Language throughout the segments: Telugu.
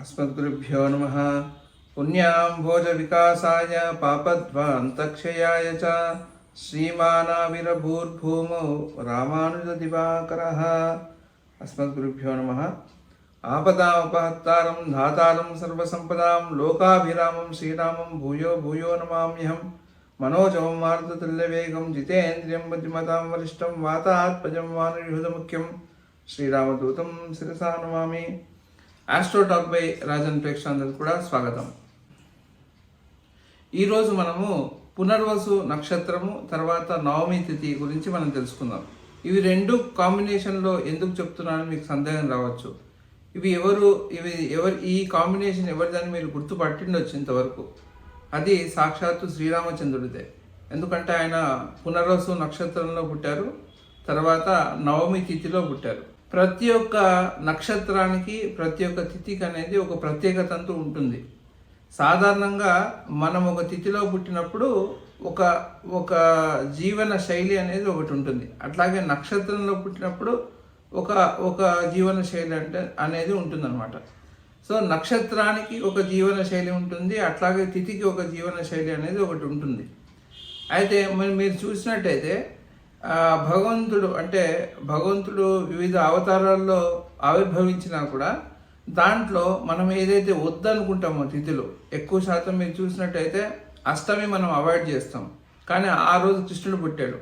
अस्मद्गुरुभ्यो नमः। पुण्याम्भोजविकासाय पापध्वान्तक्षयाय च श्रीमानाविरभूर्भूमौ रामानुजदिवाकरः। अस्मद्गुरुभ्यो नमः। आपदामपहत्तारं धातारं सर्वसम्पदां लोकाभिरामं श्रीरामं भूयो भूयो नमाम्यहं। मनोजवं मारुततुल्यवेगं जितेन्द्रियं बुद्धिमतां वरिष्ठं वातात्मजं वानरयूथमुख्यं श्रीरामदूतं शिरसा Namami. Astro talk by Rajan ప్రేక్షకులందరికీ కూడా స్వాగతం. ఈరోజు మనము పునర్వసు నక్షత్రము తర్వాత నవమి తిథి గురించి మనం తెలుసుకుందాం. ఇవి రెండు కాంబినేషన్లో ఎందుకు చెప్తున్నానని మీకు సందేహం రావచ్చు. ఇవి ఈ కాంబినేషన్ ఎవరిదని మీరు గుర్తుపట్టిండొచ్చు ఇంతవరకు. అది సాక్షాత్తు శ్రీరామచంద్రుడిదే. ఎందుకంటే ఆయన పునర్వసు నక్షత్రంలో పుట్టారు, తర్వాత నవమి తిథిలో పుట్టారు. ప్రతి ఒక్క నక్షత్రానికి ప్రతి ఒక్క తిథికి అనేది ఒక ప్రత్యేకత అంటూ ఉంటుంది. సాధారణంగా మనం ఒక తిథిలో పుట్టినప్పుడు ఒక ఒక జీవన శైలి అనేది ఒకటి ఉంటుంది. అట్లాగే నక్షత్రంలో పుట్టినప్పుడు ఒక ఒక జీవన శైలి అనేది ఉంటుందన్నమాట. సో నక్షత్రానికి ఒక జీవన శైలి ఉంటుంది, అట్లాగే తిథికి ఒక జీవన శైలి అనేది ఒకటి ఉంటుంది. అయితే మీరు చూసినట్టయితే భగవంతుడు వివిధ అవతారాల్లో ఆవిర్భవించినా కూడా దాంట్లో మనం ఏదైతే వద్దనుకుంటామో తిథిలో ఎక్కువ శాతం మీరు చూసినట్టయితే అష్టమి మనం అవాయిడ్ చేస్తాం, కానీ ఆ రోజు కృష్ణుడు పుట్టాడు.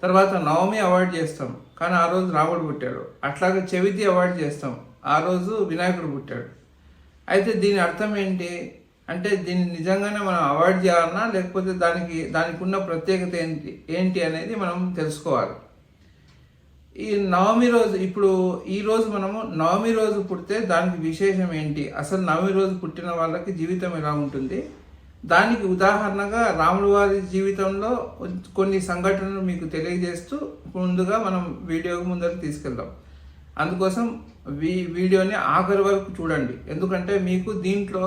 తర్వాత నవమి అవాయిడ్ చేస్తాం, కానీ ఆ రోజు రాముడు పుట్టాడు. అట్లాగే చవితి అవాయిడ్ చేస్తాం, ఆ రోజు వినాయకుడు పుట్టాడు. అయితే దీని అర్థం ఏంటి అంటే దీన్ని నిజంగానే మనం అవాయిడ్ చేయాలన్నా లేకపోతే దానికి ఉన్న ప్రత్యేకత ఏంటి అనేది మనం తెలుసుకోవాలి. ఈ నవమి రోజు ఈ రోజు మనము నవమి రోజు పుడితే దానికి విశేషం ఏంటి, అసలు నవమి రోజు పుట్టిన వాళ్ళకి జీవితం ఎలా ఉంటుంది, దానికి ఉదాహరణగా రాముడు వారి జీవితంలో కొన్ని సంఘటనలు మీకు తెలియజేస్తూ ముందుగా మనం వీడియోకి ముందరకు తీసుకెళ్దాం. అందుకోసం వీడియోని ఆఖరి వరకు చూడండి. ఎందుకంటే మీకు దీంట్లో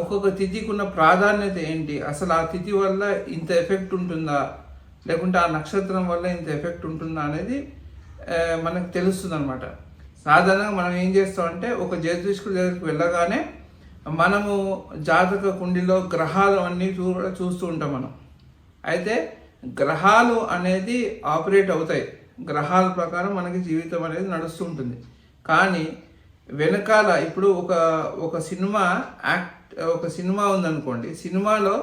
ఒక్కొక్క తిథికి ఉన్న ప్రాధాన్యత ఏంటి, అసలు ఆ తిథి వల్ల ఇంత ఎఫెక్ట్ ఉంటుందా లేకుంటే ఆ నక్షత్రం వల్ల ఇంత ఎఫెక్ట్ ఉంటుందా అనేది మనకు తెలుస్తుంది అనమాట. సాధారణంగా మనం ఏం చేస్తామంటే ఒక జ్యోతిష్కుడి దగ్గరికి వెళ్ళగానే మనము జాతక కుండిలో గ్రహాలు అన్నీ కూడా చూస్తూ ఉంటాం మనం. అయితే గ్రహాలు అనేది ఆపరేట్ అవుతాయి, గ్రహాల ప్రకారం మనకి జీవితం అనేది నడుస్తూ ఉంటుంది. కానీ వెనకాల ఇప్పుడు ఒక సినిమా ఉందనుకోండి, సినిమాలో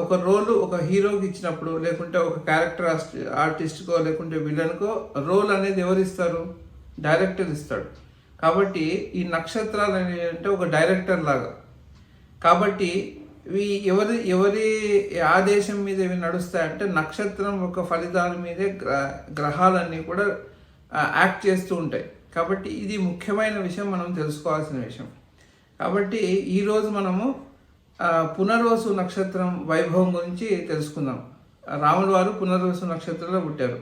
ఒక రోలు ఒక హీరోకి ఇచ్చినప్పుడు లేకుంటే ఒక క్యారెక్టర్ ఆర్టిస్ట్కో లేకుంటే విలన్కో రోల్ అనేది ఎవరు ఇస్తారు, డైరెక్టర్ ఇస్తాడు. కాబట్టి ఈ నక్షత్రాలు అనేవి అంటే ఒక డైరెక్టర్ లాగా. కాబట్టి ఇవి ఎవరి ఆదేశం మీద ఇవి నడుస్తాయంటే నక్షత్రం యొక్క ఫలితాల మీదే గ్రహాలన్నీ కూడా యాక్ట్ చేస్తూ ఉంటాయి. కాబట్టి ఇది ముఖ్యమైన విషయం, మనం తెలుసుకోవాల్సిన విషయం. కాబట్టి ఈరోజు మనము పునర్వసు నక్షత్రం వైభవం గురించి తెలుసుకుందాం. రాముడు వారు పునర్వసు నక్షత్రంలో పుట్టారు.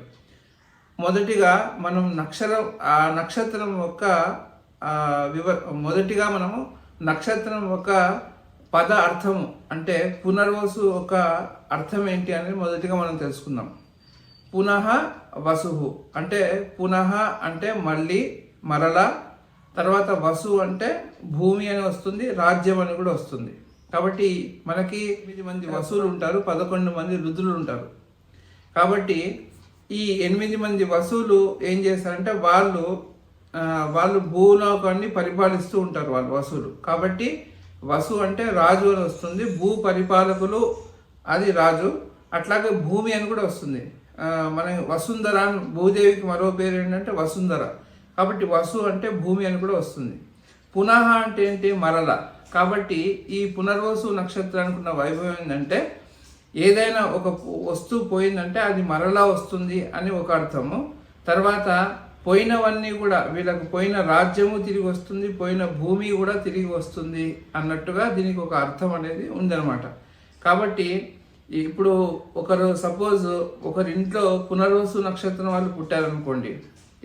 మొదటిగా మనం నక్షత్రం యొక్క నక్షత్రం యొక్క పద అర్థము అంటే పునర్వసు ఒక అర్థం ఏంటి అనేది మొదటిగా మనం తెలుసుకుందాం. పునః వసుహు అంటే పునః అంటే మళ్ళీ మరలా, తర్వాత వసు అంటే భూమి అని వస్తుంది, రాజ్యం అని కూడా వస్తుంది. కాబట్టి మనకి 8 మంది వసులు ఉంటారు, 11 మంది రుద్రులు ఉంటారు. కాబట్టి ఈ 8 మంది వసులు ఏం చేస్తారంటే వాళ్ళు భూలోకాన్ని పరిపాలిస్తూ ఉంటారు వాళ్ళు వసులు. కాబట్టి వసు అంటే రాజు అని వస్తుంది, భూ పరిపాలకులు అది రాజు. అట్లాగే భూమి అని కూడా వస్తుంది. మన వసుంధర భూదేవికి మరో పేరు ఏంటంటే వసుంధర. కాబట్టి వసు అంటే భూమి అని కూడా వస్తుంది. పునః అంటే ఏంటి, మరల. కాబట్టి ఈ పునర్వసు నక్షత్రానికి ఉన్న వైభవం ఏంటంటే ఏదైనా ఒక వస్తువు పోయిందంటే అది మరలా వస్తుంది అని ఒక అర్థము. తర్వాత పోయినవన్నీ కూడా వీళ్ళకు పోయిన రాజ్యము తిరిగి వస్తుంది, పోయిన భూమి కూడా తిరిగి వస్తుంది అన్నట్టుగా దీనికి ఒక అర్థం అనేది ఉందన్నమాట. కాబట్టి ఇప్పుడు సపోజ్ ఒకరింట్లో పునర్వసు నక్షత్రం వాళ్ళు పుట్టారనుకోండి,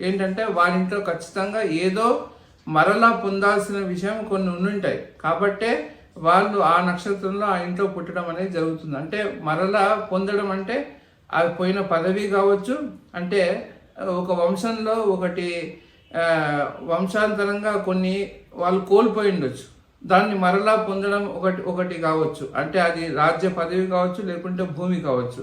ఏంటంటే వారింట్లో ఖచ్చితంగా ఏదో మరలా పొందాల్సిన విషయం కొన్ని ఉండుంటాయి. కాబట్టే వాళ్ళు ఆ నక్షత్రంలో ఆ ఇంట్లో పుట్టడం అనేది జరుగుతుంది. అంటే మరలా పొందడం అంటే అది పోయిన పదవి కావచ్చు, అంటే ఒక వంశంలో ఒకటి వంశాంతరంగా కొన్ని వాళ్ళు కోల్పోయి ఉండొచ్చు, దాన్ని మరలా పొందడం ఒకటి కావచ్చు. అంటే అది రాజ్య పదవి కావచ్చు, లేకుంటే భూమి కావచ్చు.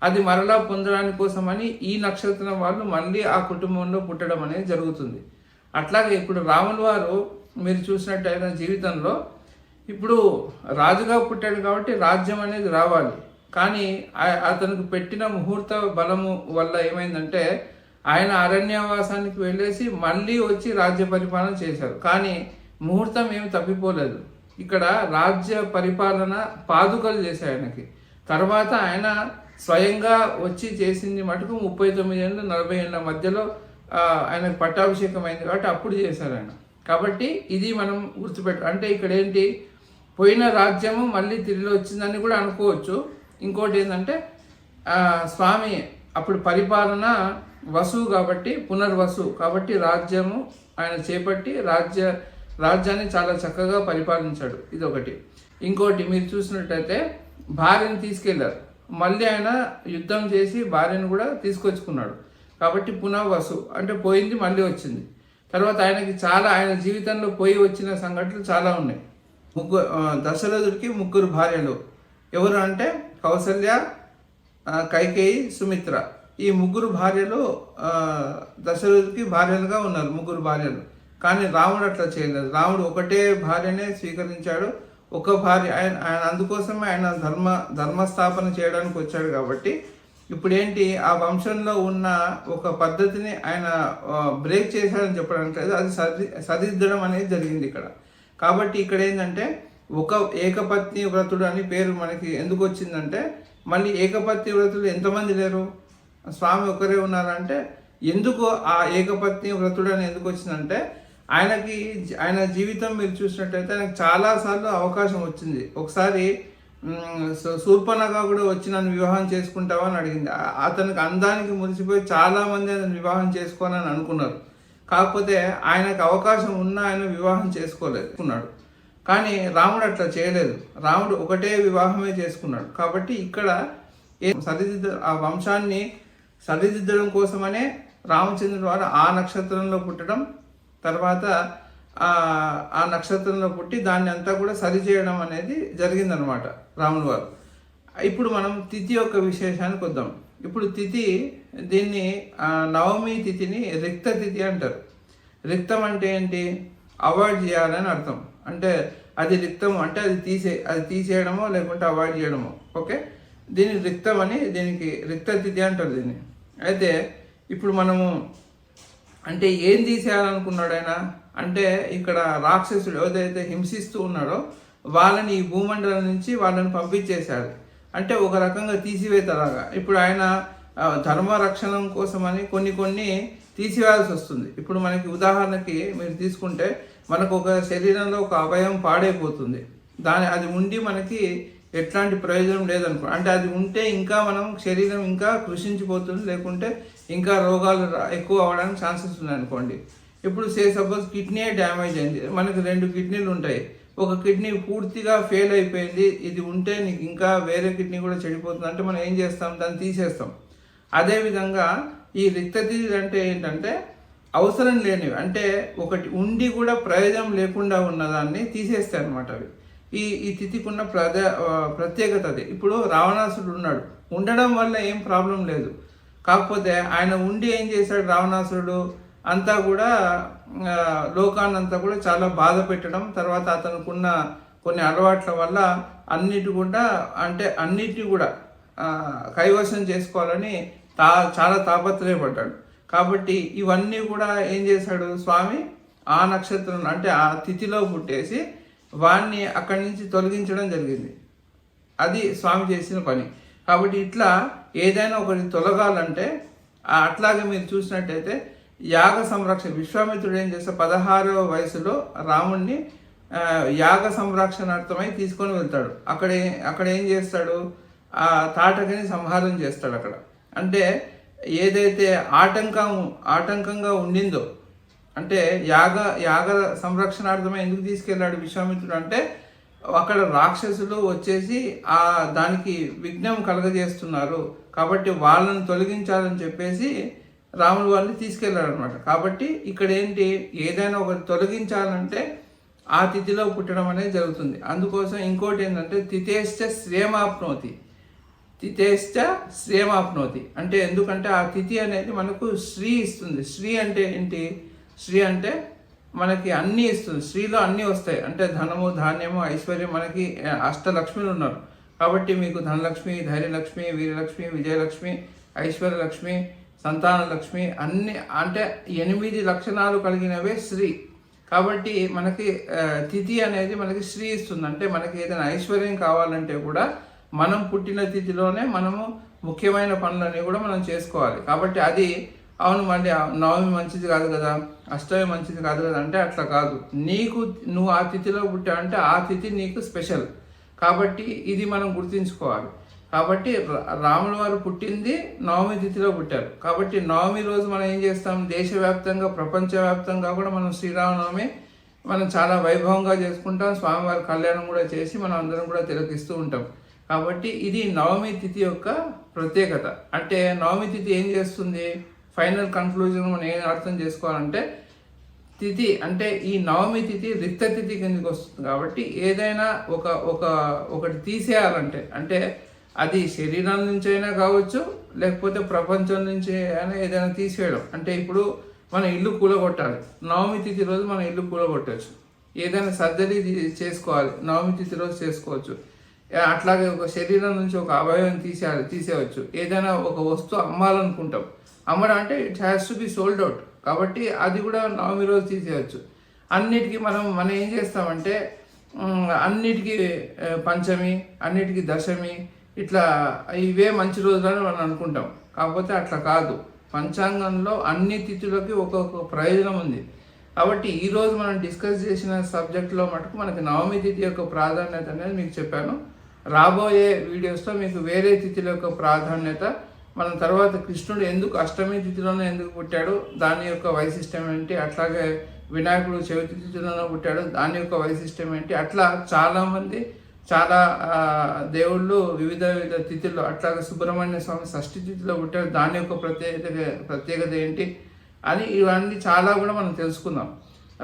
అది మరలా పొందడానికి కోసమని ఈ నక్షత్రం వాళ్ళు మళ్ళీ ఆ కుటుంబంలో పుట్టడం అనేది జరుగుతుంది. అట్లాగే ఇప్పుడు రాముల వారు మీరు చూసినట్టయితే జీవితంలో ఇప్పుడు రాజుగా పుట్టాడు కాబట్టి రాజ్యం అనేది రావాలి. కానీ అతనికి పెట్టిన ముహూర్త బలము వల్ల ఏమైందంటే ఆయన అరణ్యవాసానికి వెళ్ళేసి మళ్ళీ వచ్చి రాజ్య పరిపాలన చేశారు. కానీ ముహూర్తం ఏమి తప్పిపోలేదు. ఇక్కడ రాజ్య పరిపాలన పాదుకలు చేశాయి ఆయనకి. తర్వాత ఆయన స్వయంగా వచ్చి చేసింది మటుకు 39 ఏళ్ళు 40 ఏళ్ళ మధ్యలో ఆయనకు పట్టాభిషేకం అయింది కాబట్టి అప్పుడు చేశారు ఆయన. కాబట్టి ఇది మనం అంటే ఇక్కడ ఏంటి, పోయిన రాజ్యము మళ్ళీ తిరిగి వచ్చిందని కూడా అనుకోవచ్చు. ఇంకోటి ఏంటంటే స్వామి అప్పుడు పరిపాలన వసువు కాబట్టి, పునర్వసువు కాబట్టి రాజ్యము ఆయన చేపట్టి రాజ్యాన్ని చాలా చక్కగా పరిపాలించాడు. ఇది ఒకటి. ఇంకోటి మీరు చూసినట్టయితే భార్యను తీసుకెళ్లారు, మళ్ళీ ఆయన యుద్ధం చేసి భార్యను కూడా తీసుకొచ్చుకున్నాడు. కాబట్టి పునర్వసు అంటే పోయింది మళ్ళీ వచ్చింది. తర్వాత ఆయన జీవితంలో పోయి వచ్చిన సంఘటనలు చాలా ఉన్నాయి. దశరథుడికి 3 భార్యలు. ఎవరు అంటే కౌసల్య, కైకేయి, సుమిత్ర. ఈ 3 భార్యలు దశరథుడికి భార్యలుగా ఉన్నారు, 3 భార్యలు. కానీ రాముడు అట్లా చేయలేదు. రాముడు ఒకటే భార్యనే స్వీకరించాడు, ఒక భార్య. ఆయన అందుకోసమే ఆయన ధర్మస్థాపన చేయడానికి వచ్చాడు. కాబట్టి ఇప్పుడు ఏంటి, ఆ వంశంలో ఉన్న ఒక పద్ధతిని ఆయన బ్రేక్ చేశాడని చెప్పడానికి లేదు, అది సరిదిద్దడం అనేది జరిగింది ఇక్కడ. కాబట్టి ఇక్కడ ఏంటంటే ఒక ఏకపత్ని వ్రతుడు అని పేరు మనకి ఎందుకు వచ్చిందంటే, మళ్ళీ ఏకపత్ని వ్రతులు ఎంతమంది లేరు, స్వామి ఒకరే ఉన్నారంటే ఎందుకు ఆ ఏకపత్ని వ్రతుడు అని ఎందుకు వచ్చిందంటే, ఆయన జీవితం మీరు చూసినట్టయితే ఆయనకు చాలాసార్లు అవకాశం వచ్చింది. ఒకసారి శూర్పణఖ కూడా వచ్చి నన్ను వివాహం చేసుకుంటావా అని అడిగింది. అతనికి అందానికి మురిసిపోయి చాలామంది అతను వివాహం చేసుకోవాలని అనుకున్నారు. కాకపోతే ఆయనకు అవకాశం ఉన్నా ఆయన వివాహం చేసుకోలేకున్నాడు. కానీ రాముడు అట్లా చేయలేదు. రాముడు ఒకటే వివాహమే చేసుకున్నాడు. కాబట్టి ఇక్కడ ఆ వంశాన్ని సరిదిద్దడం కోసమనే రామచంద్రుడు వారు ఆ నక్షత్రంలో పుట్టడం, తర్వాత ఆ నక్షత్రంలో పుట్టి దాన్ని అంతా కూడా సరిచేయడం అనేది జరిగిందనమాట రాముల వారు. ఇప్పుడు మనం తిథి యొక్క విశేషానికి వద్దాం. ఇప్పుడు తిథి, దీన్ని నవమి తిథిని రిక్త తిథి అంటారు. రిక్తం అంటే ఏంటి, అవాయిడ్ చేయాలని అర్థం. అంటే అది రిక్తం అంటే అది తీసేయడమో లేకుంటే అవాయిడ్ చేయడమో. ఓకే, దీన్ని రిక్తం అని, దీనికి రిక్త తిథి అంటారు దీన్ని. అయితే ఇప్పుడు మనము అంటే ఏం తీసేయాలనుకున్నాడు ఆయన అంటే, ఇక్కడ రాక్షసుడు ఏదైతే హింసిస్తూ ఉన్నాడో వాళ్ళని ఈ భూమండలం నుంచి వాళ్ళని పంపించేశాడు. అంటే ఒక రకంగా తీసివేతలాగా. ఇప్పుడు ఆయన ధర్మ రక్షణ కోసమని కొన్ని తీసివేయాల్సి వస్తుంది. ఇప్పుడు మనకి ఉదాహరణకి మీరు తీసుకుంటే, మనకు ఒక శరీరంలో ఒక అవయవం పాడైపోతుంది, అది ఉండి మనకి ఎట్లాంటి ప్రయోజనం లేదనుకో. అంటే అది ఉంటే ఇంకా మనం శరీరం ఇంకా కృషించిపోతుంది, లేకుంటే ఇంకా రోగాలు ఎక్కువ అవ్వడానికి ఛాన్సెస్ ఉన్నాయి అనుకోండి. ఇప్పుడు సపోజ్ కిడ్నీ డ్యామేజ్ అయింది, మనకు 2 కిడ్నీలు ఉంటాయి, ఒక కిడ్నీ పూర్తిగా ఫెయిల్ అయిపోయింది, ఇది ఉంటే నీకు ఇంకా వేరే కిడ్నీ కూడా చెడిపోతుంది అంటే మనం ఏం చేస్తాం, దాన్ని తీసేస్తాం. అదేవిధంగా ఈ రిక్తతిథి అంటే ఏంటంటే అవసరం లేనివి, అంటే ఒకటి ఉండి కూడా ప్రయోజనం లేకుండా ఉన్నదాన్ని తీసేస్తాయి అనమాట అవి. ఈ తిథికున్న ప్రత్యేకత అది. ఇప్పుడు రావణాసుడు ఉన్నాడు, ఉండడం వల్ల ఏం ప్రాబ్లం లేదు. కాకపోతే ఆయన ఉండి ఏం చేశాడు, రావణాసురుడు అంతా కూడా లోకాన్నంతా కూడా చాలా బాధ పెట్టడం, తర్వాత అతనుకున్న కొన్ని అలవాట్ల వల్ల అన్నిటిని కూడా కైవసం చేసుకోవాలని చాలా తాపత్రయపడ్డాడు. కాబట్టి ఇవన్నీ కూడా ఏం చేశాడు స్వామి, ఆ నక్షత్రం అంటే ఆ తిథిలో పుట్టేసి వాణ్ణి అక్కడి నుంచి తొలగించడం జరిగింది. అది స్వామి చేసిన పని. కాబట్టి ఇట్లా ఏదైనా ఒకటి తొలగాలంటే అట్లాగే మీరు చూసినట్టయితే యాగ సంరక్షణ, విశ్వామిత్రుడు ఏం చేస్తే 16వ వయసులో రాముణ్ణి యాగ సంరక్షణార్థమై తీసుకొని వెళ్తాడు. అక్కడ ఏం చేస్తాడు, ఆ తాటకిని సంహారం చేస్తాడు అక్కడ. అంటే ఏదైతే ఆటంకంగా ఉండిందో, అంటే యాగ సంరక్షణార్థమై ఎందుకు తీసుకెళ్ళాడు విశ్వామిత్రుడు అంటే, అక్కడ రాక్షసులు వచ్చేసి దానికి విఘ్నం కలగజేస్తున్నారు కాబట్టి వాళ్ళని తొలగించాలని చెప్పేసి రాములు వారిని తీసుకెళ్లారు అనమాట. కాబట్టి ఇక్కడ ఏంటి, ఏదైనా ఒకటి తొలగించాలంటే ఆ తిథిలో పుట్టడం అనేది జరుగుతుంది. అందుకోసం ఇంకోటి ఏంటంటే తిథేశ్చ శ్రేమాప్నోతి, తిథేశ్చ శ్రేమాప్నోతి అంటే ఎందుకంటే ఆ తిథి అనేది మనకు శ్రీ ఇస్తుంది. శ్రీ అంటే ఏంటి, శ్రీ అంటే మనకి అన్నీ ఇస్తుంది. శ్రీలో అన్నీ వస్తాయి అంటే ధనము, ధాన్యము, ఐశ్వర్యం. మనకి అష్టలక్ష్మిలు ఉన్నారు కాబట్టి మీకు ధనలక్ష్మి, ధైర్యలక్ష్మి, వీరలక్ష్మి, విజయలక్ష్మి, ఐశ్వర్యలక్ష్మి, సంతాన లక్ష్మి అన్ని అంటే 8 లక్షణాలు కలిగినవే శ్రీ. కాబట్టి మనకి తిథి అనేది మనకి శ్రీ ఇస్తుంది. అంటే మనకి ఏదైనా ఐశ్వర్యం కావాలంటే కూడా మనం పుట్టిన తిథిలోనే మనము ముఖ్యమైన పనులన్నీ కూడా మనం చేసుకోవాలి. కాబట్టి అది అవును మళ్ళీ నవమి మంచిది కాదు కదా, అష్టమి మంచిది కాదు కదా అంటే అట్లా కాదు. నువ్వు ఆ తిథిలో పుట్టావంటే ఆ తిథి నీకు స్పెషల్. కాబట్టి ఇది మనం గుర్తుంచుకోవాలి. కాబట్టి రాముల వారు పుట్టింది నవమి తిథిలో పుట్టారు. కాబట్టి నవమి రోజు మనం ఏం చేస్తాం, దేశవ్యాప్తంగా ప్రపంచవ్యాప్తంగా కూడా మనం శ్రీరామనవమి మనం చాలా వైభవంగా చేసుకుంటాం. స్వామివారి కళ్యాణం కూడా చేసి మనం అందరం కూడా తిలకిస్తూ ఉంటాం. కాబట్టి ఇది నవమి తిథి యొక్క ప్రత్యేకత. అంటే నవమి తిథి ఏం చేస్తుంది, ఫైనల్ కన్క్లూజన్ మనం ఏం అర్థం చేసుకోవాలంటే తిథి అంటే ఈ నవమి తిథి రిక్త తిథి కిందకి వస్తుంది. కాబట్టి ఏదైనా ఒకటి తీసేయాలంటే అంటే అది శరీరం నుంచి అయినా కావచ్చు, లేకపోతే ప్రపంచం నుంచి అయినా ఏదైనా తీసేయడం. అంటే ఇప్పుడు మన ఇల్లు కూలగొట్టాలి, నవమి తిథి రోజు మన ఇల్లు కూలగొట్టవచ్చు. ఏదైనా సర్జరీ చేసుకోవాలి, నవమి తిథి రోజు చేసుకోవచ్చు. అట్లాగే ఒక శరీరం నుంచి ఒక అవయవం తీసేయవచ్చు. ఏదైనా ఒక వస్తువు అమ్మాలనుకుంటాం, అమ్మడం అంటే it has to be sold out. కాబట్టి అది కూడా నవమి రోజు తీసేయచ్చు. అన్నిటికీ మనం ఏం చేస్తామంటే అన్నిటికీ పంచమి, అన్నిటికీ దశమి, ఇట్లా ఇవే మంచి రోజులని మనం అనుకుంటాం. కాకపోతే అట్లా కాదు. పంచాంగంలో అన్ని తిథులకి ఒక్కొక్క ప్రయోజనం ఉంది. కాబట్టి ఈరోజు మనం డిస్కస్ చేసిన సబ్జెక్ట్లో మటుకు మనకి నవమి తిథి యొక్క ప్రాధాన్యత అనేది మీకు చెప్పాను. రాబోయే వీడియోస్లో మీకు వేరే తిథుల యొక్క ప్రాధాన్యత, మనం తర్వాత కృష్ణుడు ఎందుకు అష్టమి తిథిలోనే ఎందుకు పుట్టాడు, దాని యొక్క వైశిష్టం ఏంటి, అట్లాగే వినాయకుడు చవితి తిథిలోనే పుట్టాడు, దాని యొక్క వైశిష్టం ఏంటి, అట్లా చాలామంది చాలా దేవుళ్ళు వివిధ తిథుల్లో, అట్లాగే సుబ్రహ్మణ్య స్వామి షష్ఠి తిథిలో పుట్టాడు, దాని యొక్క ప్రత్యేకత ఏంటి అని ఇవన్నీ చాలా కూడా మనం తెలుసుకుందాం.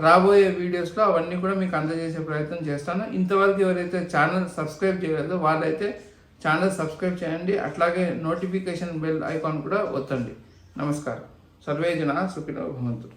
రాబోయే వీడియోస్లో అవన్నీ కూడా మీకు అందజేసే ప్రయత్నం చేస్తాను. ఇంతవరకు ఎవరైతే ఛానల్ సబ్స్క్రైబ్ చేయలేదో వాళ్ళైతే ఛానల్ సబ్స్క్రైబ్ చేయండి. అట్లాగే నోటిఫికేషన్ బెల్ ఐకాన్ కూడా ఒత్తండి. నమస్కారం. సర్వే జన సుఖినో భవంతు.